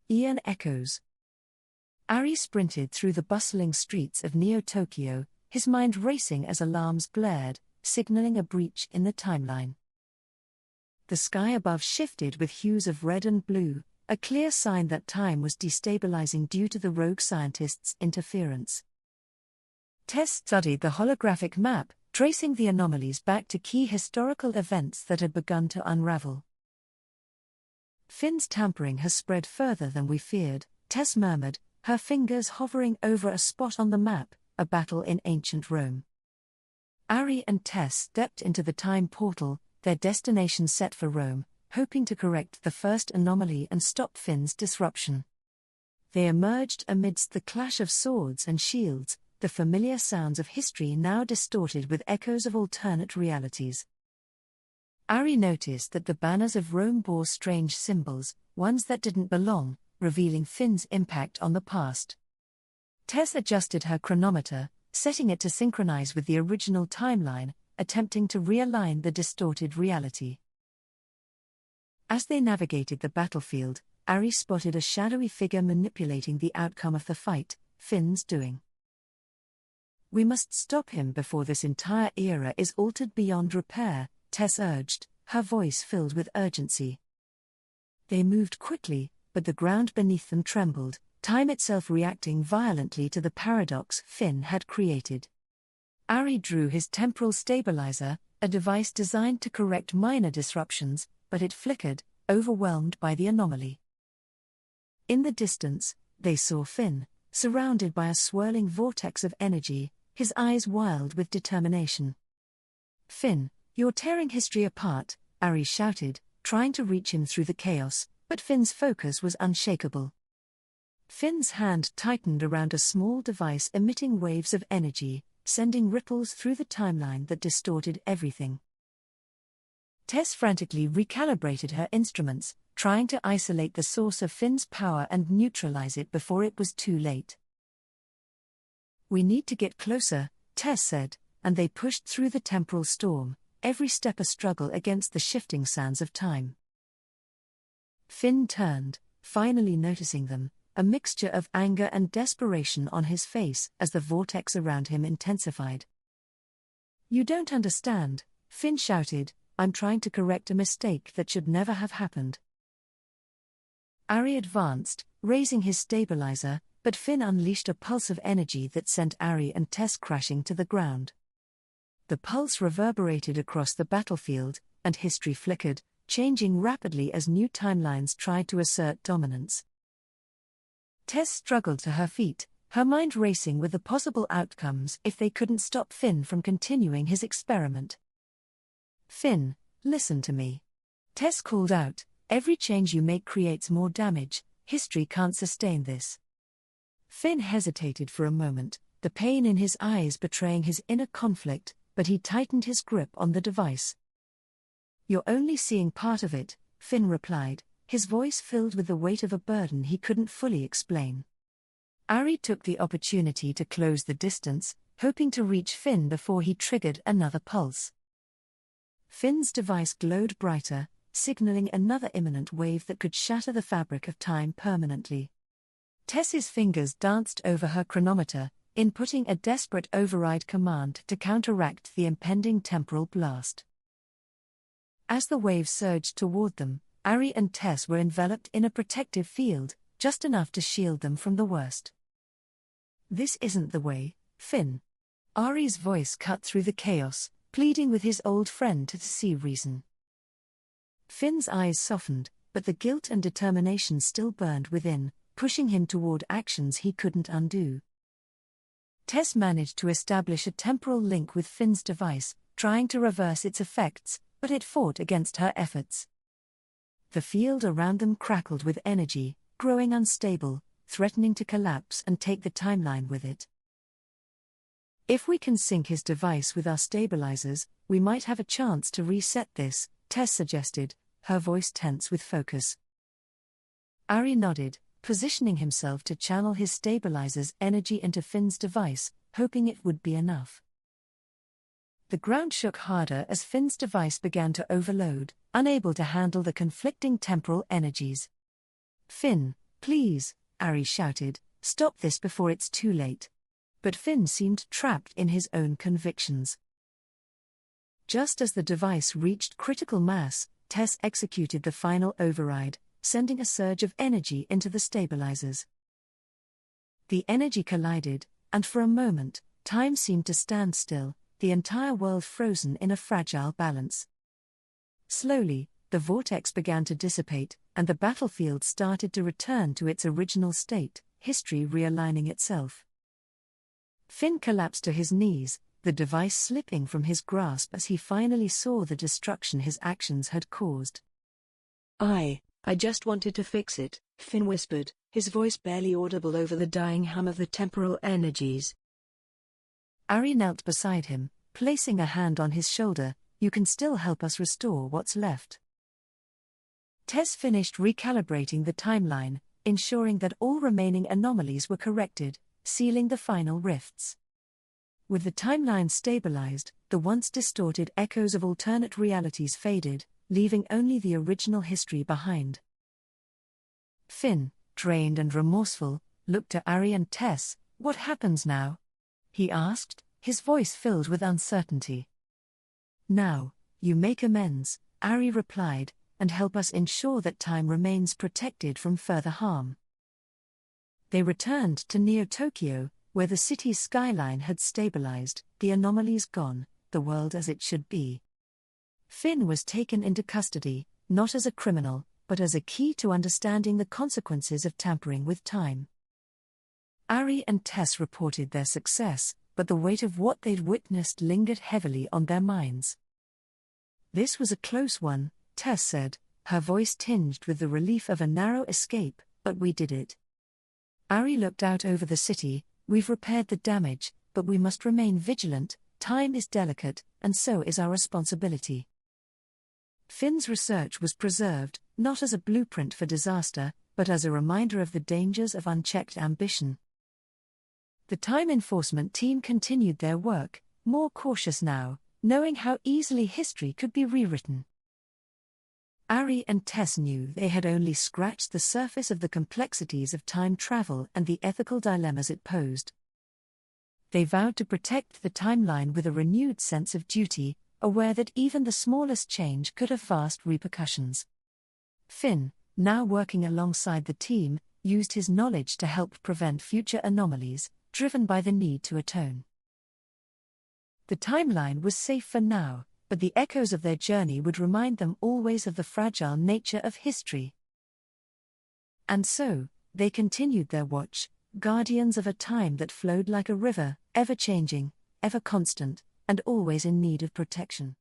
Eon Echoes. Ari sprinted through the bustling streets of Neo-Tokyo, his mind racing as alarms blared, signaling a breach in the timeline. The sky above shifted with hues of red and blue, a clear sign that time was destabilizing due to the rogue scientists' interference. Tess studied the holographic map, tracing the anomalies back to key historical events that had begun to unravel. Finn's tampering has spread further than we feared, Tess murmured, her fingers hovering over a spot on the map, a battle in ancient Rome. Ari and Tess stepped into the time portal, their destination set for Rome, hoping to correct the first anomaly and stop Finn's disruption. They emerged amidst the clash of swords and shields, the familiar sounds of history now distorted with echoes of alternate realities. Ari noticed that the banners of Rome bore strange symbols, ones that didn't belong, revealing Finn's impact on the past. Tess adjusted her chronometer, setting it to synchronize with the original timeline, attempting to realign the distorted reality. As they navigated the battlefield, Ari spotted a shadowy figure manipulating the outcome of the fight, Finn's doing. "We must stop him before this entire era is altered beyond repair," Tess urged, her voice filled with urgency. They moved quickly, but the ground beneath them trembled, time itself reacting violently to the paradox Finn had created. Ari drew his temporal stabilizer, a device designed to correct minor disruptions, but it flickered, overwhelmed by the anomaly. In the distance, they saw Finn, surrounded by a swirling vortex of energy, his eyes wild with determination. "Finn, you're tearing history apart," Ari shouted, trying to reach him through the chaos, but Finn's focus was unshakable. Finn's hand tightened around a small device emitting waves of energy, sending ripples through the timeline that distorted everything. Tess frantically recalibrated her instruments, trying to isolate the source of Finn's power and neutralize it before it was too late. "We need to get closer," Tess said, and they pushed through the temporal storm, every step a struggle against the shifting sands of time. Finn turned, finally noticing them, a mixture of anger and desperation on his face as the vortex around him intensified. "You don't understand," Finn shouted, "I'm trying to correct a mistake that should never have happened." Ari advanced, raising his stabilizer, but Finn unleashed a pulse of energy that sent Ari and Tess crashing to the ground. The pulse reverberated across the battlefield, and history flickered, changing rapidly as new timelines tried to assert dominance. Tess struggled to her feet, her mind racing with the possible outcomes if they couldn't stop Finn from continuing his experiment. "Finn, listen to me," Tess called out, "every change you make creates more damage, history can't sustain this." Finn hesitated for a moment, the pain in his eyes betraying his inner conflict, but he tightened his grip on the device. "You're only seeing part of it," Finn replied, his voice filled with the weight of a burden he couldn't fully explain. Ari took the opportunity to close the distance, hoping to reach Finn before he triggered another pulse. Finn's device glowed brighter, signaling another imminent wave that could shatter the fabric of time permanently. Tess's fingers danced over her chronometer, inputting a desperate override command to counteract the impending temporal blast. As the wave surged toward them, Ari and Tess were enveloped in a protective field, just enough to shield them from the worst. "This isn't the way, Finn." Ari's voice cut through the chaos, pleading with his old friend to see reason. Finn's eyes softened, but the guilt and determination still burned within, pushing him toward actions he couldn't undo. Tess managed to establish a temporal link with Finn's device, trying to reverse its effects, but it fought against her efforts. The field around them crackled with energy, growing unstable, threatening to collapse and take the timeline with it. "If we can sync his device with our stabilizers, we might have a chance to reset this," Tess suggested, her voice tense with focus. Ari nodded, positioning himself to channel his stabilizer's energy into Finn's device, hoping it would be enough. The ground shook harder as Finn's device began to overload, unable to handle the conflicting temporal energies. "Finn, "Please," Ari shouted, "stop this before it's too late." But Finn seemed trapped in his own convictions. Just as the device reached critical mass, Tess executed the final override, sending a surge of energy into the stabilizers. The energy collided, and for a moment, time seemed to stand still, the entire world frozen in a fragile balance. Slowly, the vortex began to dissipate, and the battlefield started to return to its original state, history realigning itself. Finn collapsed to his knees, the device slipping from his grasp as he finally saw the destruction his actions had caused. I just wanted to fix it," Finn whispered, his voice barely audible over the dying hum of the temporal energies. Ari knelt beside him, placing a hand on his shoulder. "You can still help us restore what's left." Tess finished recalibrating the timeline, ensuring that all remaining anomalies were corrected, sealing the final rifts. With the timeline stabilized, the once distorted echoes of alternate realities faded, leaving only the original history behind. Finn, drained and remorseful, looked to Ari and Tess. "What happens now?" he asked, his voice filled with uncertainty. "Now, you make amends," Ari replied, "and help us ensure that time remains protected from further harm." They returned to Neo-Tokyo, where the city's skyline had stabilized, the anomalies gone, the world as it should be. Finn was taken into custody, not as a criminal, but as a key to understanding the consequences of tampering with time. Ari and Tess reported their success, but the weight of what they'd witnessed lingered heavily on their minds. "This was a close one," Tess said, her voice tinged with the relief of a narrow escape, "but we did it." Ari looked out over the city. "We've repaired the damage, but we must remain vigilant. Time is delicate, and so is our responsibility." Finn's research was preserved, not as a blueprint for disaster, but as a reminder of the dangers of unchecked ambition. The time enforcement team continued their work, more cautious now, knowing how easily history could be rewritten. Ari and Tess knew they had only scratched the surface of the complexities of time travel and the ethical dilemmas it posed. They vowed to protect the timeline with a renewed sense of duty, aware that even the smallest change could have vast repercussions. Finn, now working alongside the team, used his knowledge to help prevent future anomalies, driven by the need to atone. The timeline was safe for now, but the echoes of their journey would remind them always of the fragile nature of history. And so, they continued their watch, guardians of a time that flowed like a river, ever changing, ever constant, and always in need of protection.